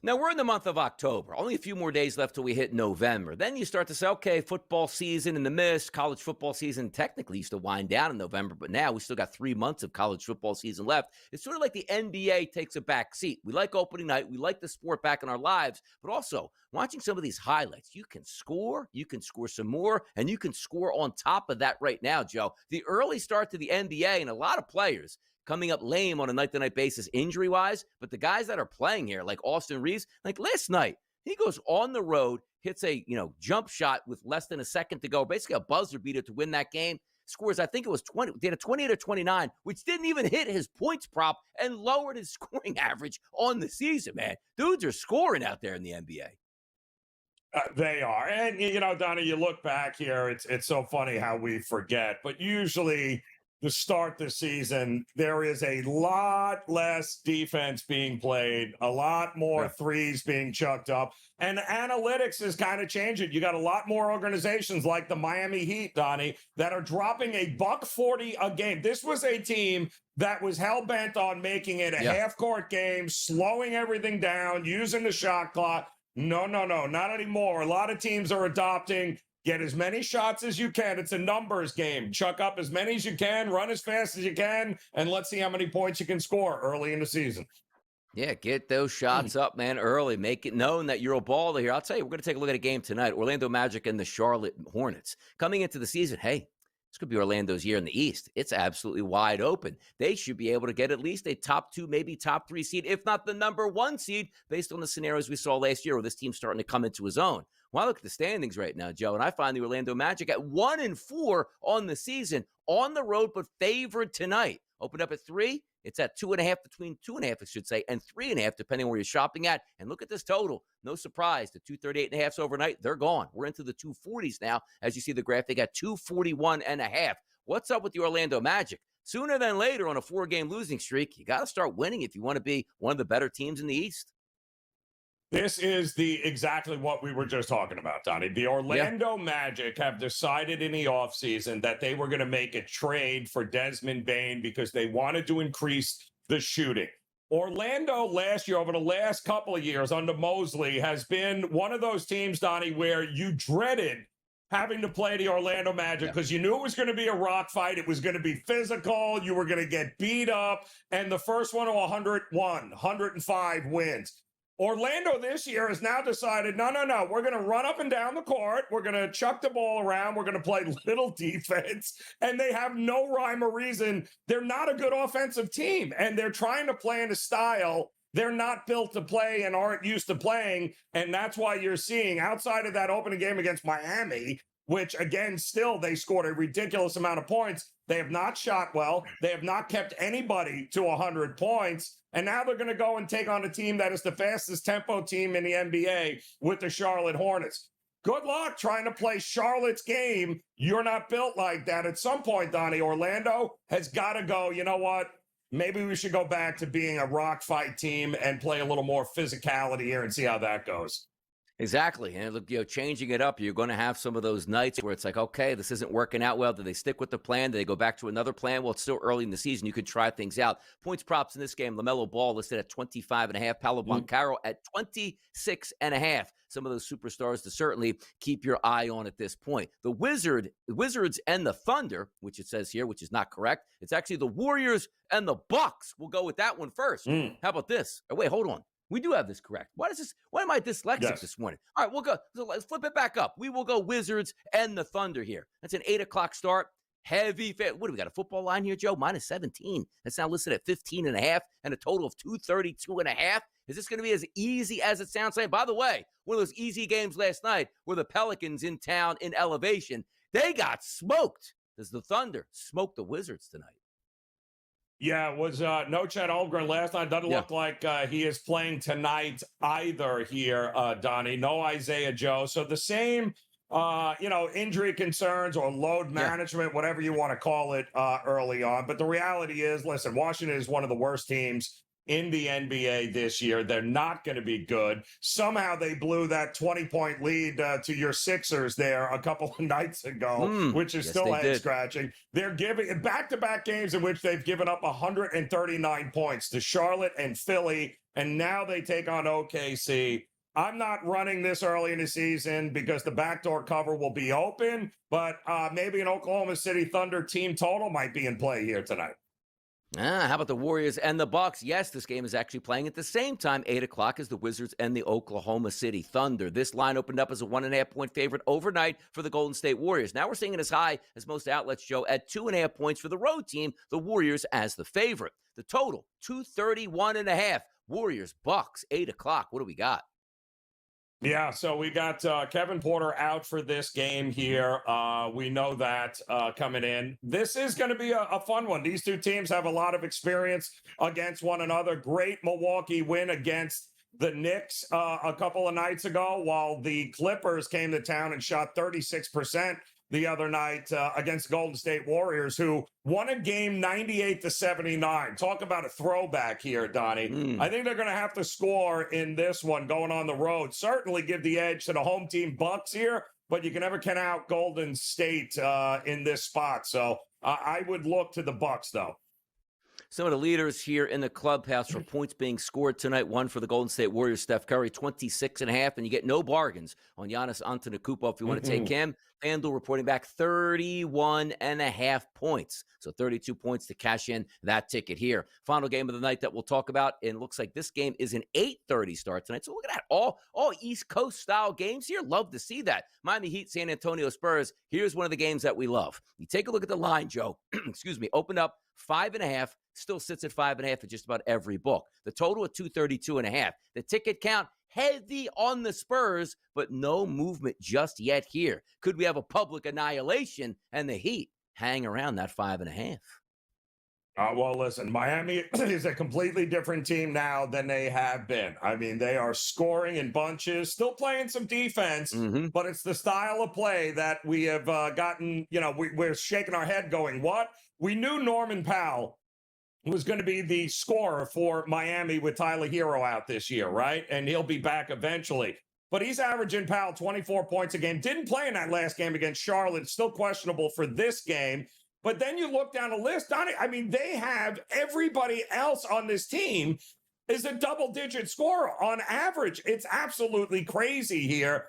Now, we're in the month of October. Only a few more days left till we hit November. Then you start to say, okay, football season in the mist. College football season technically used to wind down in November, but now we still got 3 months of college football season left. It's sort of like the NBA takes a back seat. We like opening night. We like the sport back in our lives, but also watching some of these highlights. You can score some more, and you can score on top of that right now, Joe. The early start to the NBA and a lot of players coming up lame on a night-to-night basis injury-wise, but the guys that are playing here, like Austin Reeves, like last night, he goes on the road, hits a jump shot with less than a second to go, basically a buzzer beater to win that game, scores, I think it was 20, did a 28 or 29, which didn't even hit his points prop and lowered his scoring average on the season, man. Dudes are scoring out there in the NBA. They are. And, Donnie, you look back here, it's so funny how we forget, but usually to start the season, there is a lot less defense being played, a lot more threes being chucked up, and analytics is kind of changing. You got a lot more organizations like the Miami Heat, Donnie, that are dropping a $140 a game. This was a team that was hell-bent on making it a half-court game, slowing everything down, using the shot clock. No, not anymore. A lot of teams are adopting get as many shots as you can. It's a numbers game. Chuck up as many as you can, run as fast as you can, and let's see how many points you can score early in the season. Yeah, get those shots up, man, early. Make it known that you're a baller here. I'll tell you, we're going to take a look at a game tonight. Orlando Magic and the Charlotte Hornets. Coming into the season, hey, this could be Orlando's year in the East. It's absolutely wide open. They should be able to get at least a top 2, maybe top 3 seed, if not the number 1 seed, based on the scenarios we saw last year where this team's starting to come into his own. Well, I look at the standings right now, Joe, and I find the Orlando Magic at 1-4 on the season, on the road, but favored tonight. Opened up at 3. It's at 2.5, between 2.5, I should say, and 3.5, depending on where you're shopping at. And look at this total. No surprise. The 238.5s overnight, they're gone. We're into the 240s now. As you see the graph, they got 241.5. What's up with the Orlando Magic? Sooner than later on a 4-game losing streak, you got to start winning if you want to be one of the better teams in the East. This is exactly what we were just talking about, Donnie. The Orlando Magic have decided in the offseason that they were going to make a trade for Desmond Bane because they wanted to increase the shooting. Orlando last year, over the last couple of years under Mosley, has been one of those teams, Donnie, where you dreaded having to play the Orlando Magic because you knew it was going to be a rock fight. It was going to be physical. You were going to get beat up. And the first one to 105 wins. Orlando this year has now decided, no, we're going to run up and down the court. We're going to chuck the ball around. We're going to play little defense. And they have no rhyme or reason. They're not a good offensive team. And they're trying to play in a style they're not built to play and aren't used to playing. And that's why you're seeing, outside of that opening game against Miami, which, again, still they scored a ridiculous amount of points, they have not shot well. They have not kept anybody to 100 points. And now they're going to go and take on a team that is the fastest tempo team in the NBA with the Charlotte Hornets. Good luck trying to play Charlotte's game. You're not built like that. At some point, Donnie, Orlando has got to go, you know what? Maybe we should go back to being a rock fight team and play a little more physicality here and see how that goes. Exactly. And look, changing it up, you're going to have some of those nights where it's like, okay, this isn't working out well. Do they stick with the plan? Do they go back to another plan? Well, it's still early in the season. You could try things out. Points props in this game, LaMelo Ball listed at 25.5, Paolo Banchero at 26.5. Some of those superstars to certainly keep your eye on at this point. The Wizards and the Thunder, which it says here, which is not correct. It's actually the Warriors and the Bucks. We'll go with that one first. How about this? Oh, wait, hold on. We do have this correct. Why am I dyslexic this morning? All right, we'll go. So let's flip it back up. We will go Wizards and the Thunder here. That's an 8 o'clock start. Heavy. What do we got? A football line here, Joe? Minus 17. That's now listed at 15.5 and a total of 232.5. Is this going to be as easy as it sounds? By the way, one of those easy games last night were the Pelicans in town in elevation. They got smoked. Does the Thunder smoke the Wizards tonight? Yeah, it was no Chet Holmgren last night. Doesn't look like he is playing tonight either here, Donnie. No Isaiah Joe. So the same, injury concerns or load management, whatever you want to call it, early on. But the reality is, listen, Washington is one of the worst teams in the NBA this year. They're not going to be good. Somehow they blew that 20-point lead to your Sixers there a couple of nights ago, which is yes, still they did. head-scratching. They're giving back-to-back games in which they've given up 139 points to Charlotte and Philly, and now they take on OKC. I'm not running this early in the season because the backdoor cover will be open, but maybe an Oklahoma City Thunder team total might be in play here tonight. How about the Warriors and the Bucks? Yes, this game is actually playing at the same time, 8 o'clock, as the Wizards and the Oklahoma City Thunder. This line opened up as a 1.5-point favorite overnight for the Golden State Warriors. Now we're seeing it as high as most outlets, Joe, at 2.5 points for the road team, the Warriors as the favorite. The total, 231.5. Warriors, Bucks, 8 o'clock. What do we got? Yeah, so we got Kevin Porter out for this game here. We know that coming in. This is going to be a fun one. These two teams have a lot of experience against one another. Great Milwaukee win against the Knicks a couple of nights ago, while the Clippers came to town and shot 36% the other night against Golden State Warriors, who won a game 98-79. Talk about a throwback here, Donnie. I think they're going to have to score in this one going on the road. Certainly give the edge to the home team Bucks here, but you can never count out Golden State in this spot. So I would look to the Bucks, though. Some of the leaders here in the clubhouse for points being scored tonight. One for the Golden State Warriors, Steph Curry, 26.5, and you get no bargains on Giannis Antetokounmpo if you want to take him. FanDuel reporting back 31.5 points. So 32 points to cash in that ticket here. Final game of the night that we'll talk about, and it looks like this game is an 8:30 start tonight. So look at that. All East Coast style games here. Love to see that. Miami Heat, San Antonio Spurs. Here's one of the games that we love. You take a look at the line, Joe. Excuse me. Opened up 5.5. Still sits at 5.5 at just about every book. The total at 232.5. The ticket count heavy on the Spurs, but no movement just yet here. Could we have a public annihilation and the Heat hang around that 5.5? Well, listen, Miami is a completely different team now than they have been. I mean, they are scoring in bunches, still playing some defense, but it's the style of play that we have gotten, we're shaking our head going, what? We knew Norman Powell was going to be the scorer for Miami with Tyler Hero out this year, right? And he'll be back eventually. But he's averaging, Powell, 24 points a game. Didn't play in that last game against Charlotte. Still questionable for this game. But then you look down the list, Donnie, I mean, they have everybody else on this team is a double-digit scorer on average. It's absolutely crazy here.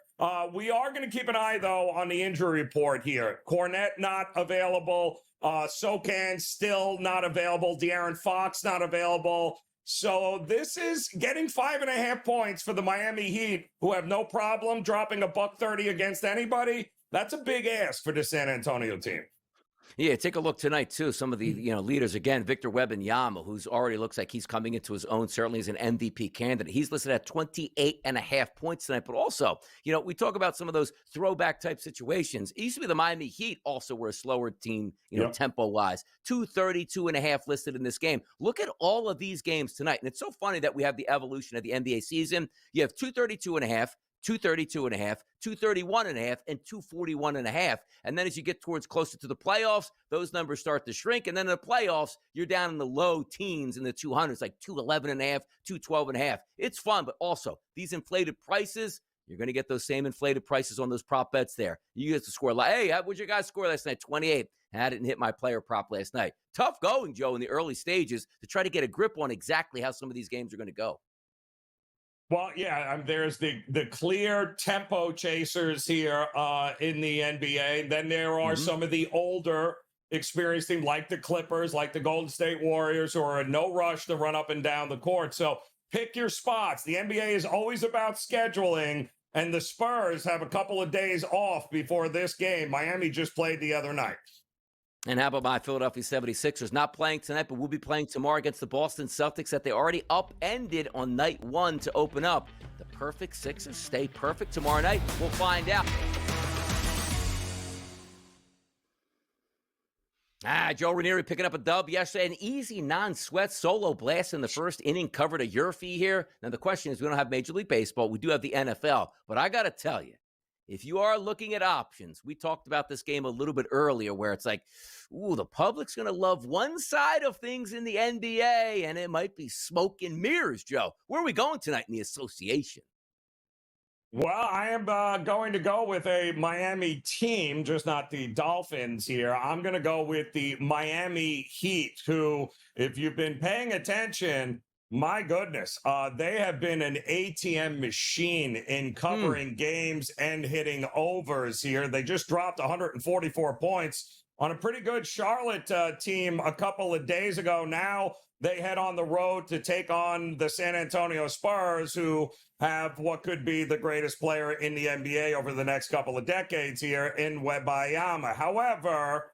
We are going to keep an eye, though, on the injury report here. Cornette not available. Sokan still not available. De'Aaron Fox not available. So this is getting 5.5 points for the Miami Heat, who have no problem dropping $130 against anybody. That's a big ask for the San Antonio team. Yeah, take a look tonight, too. Some of the leaders, again, Victor Wembanyama, who's already looks like he's coming into his own, certainly as an MVP candidate. He's listed at 28.5 points tonight. But also, we talk about some of those throwback type situations. It used to be the Miami Heat also were a slower team, tempo-wise. 232.5 listed in this game. Look at all of these games tonight. And it's so funny that we have the evolution of the NBA season. You have 232.5. 232.5, 231.5, and 241.5. And then as you get towards closer to the playoffs, those numbers start to shrink. And then in the playoffs, you're down in the low teens in the 200s, like 211.5, 212.5. It's fun, but also these inflated prices, you're going to get those same inflated prices on those prop bets there. You get to score like, hey, what would your guys score last night? 28. I didn't hit my player prop last night. Tough going, Joe, in the early stages to try to get a grip on exactly how some of these games are going to go. Well, yeah, there's the clear tempo chasers here in the NBA. Then there are some of the older experienced teams like the Clippers, like the Golden State Warriors, who are in no rush to run up and down the court. So pick your spots. The NBA is always about scheduling, and the Spurs have a couple of days off before this game. Miami just played the other night. And how about my Philadelphia 76ers? Not playing tonight, but will be playing tomorrow against the Boston Celtics that they already upended on night one to open up. The perfect Sixers stay perfect tomorrow night. We'll find out. Joe Ranieri picking up a dub yesterday. An easy, non-sweat solo blast in the first inning covered a Yurfee here. Now, the question is, we don't have Major League Baseball. We do have the NFL. But I got to tell you, if you are looking at options, we talked about this game a little bit earlier where it's like, ooh, the public's going to love one side of things in the NBA, and it might be smoke and mirrors, Joe. Where are we going tonight in the association? Well, I am going to go with a Miami team, just not the Dolphins here. I'm going to go with the Miami Heat, who, if you've been paying attention, my goodness, they have been an ATM machine in covering games and hitting overs here. They just dropped 144 points on a pretty good Charlotte team a couple of days ago. Now they head on the road to take on the San Antonio Spurs, who have what could be the greatest player in the NBA over the next couple of decades here in Wembanyama. However,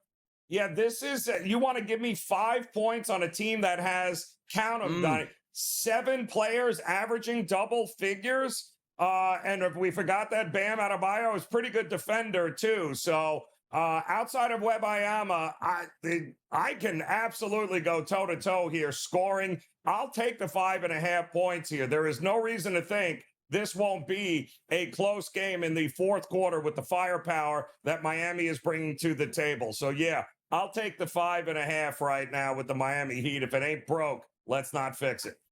yeah, this is, you want to give me 5 points on a team that has, count them, Donnie, 7 players averaging double figures. And if we forgot that Bam Adebayo is pretty good defender too. So outside of Wembanyama, I can absolutely go toe-to-toe here scoring. I'll take the 5.5 points here. There is no reason to think this won't be a close game in the fourth quarter with the firepower that Miami is bringing to the table. So, yeah, I'll take the 5.5 right now with the Miami Heat. If it ain't broke, let's not fix it.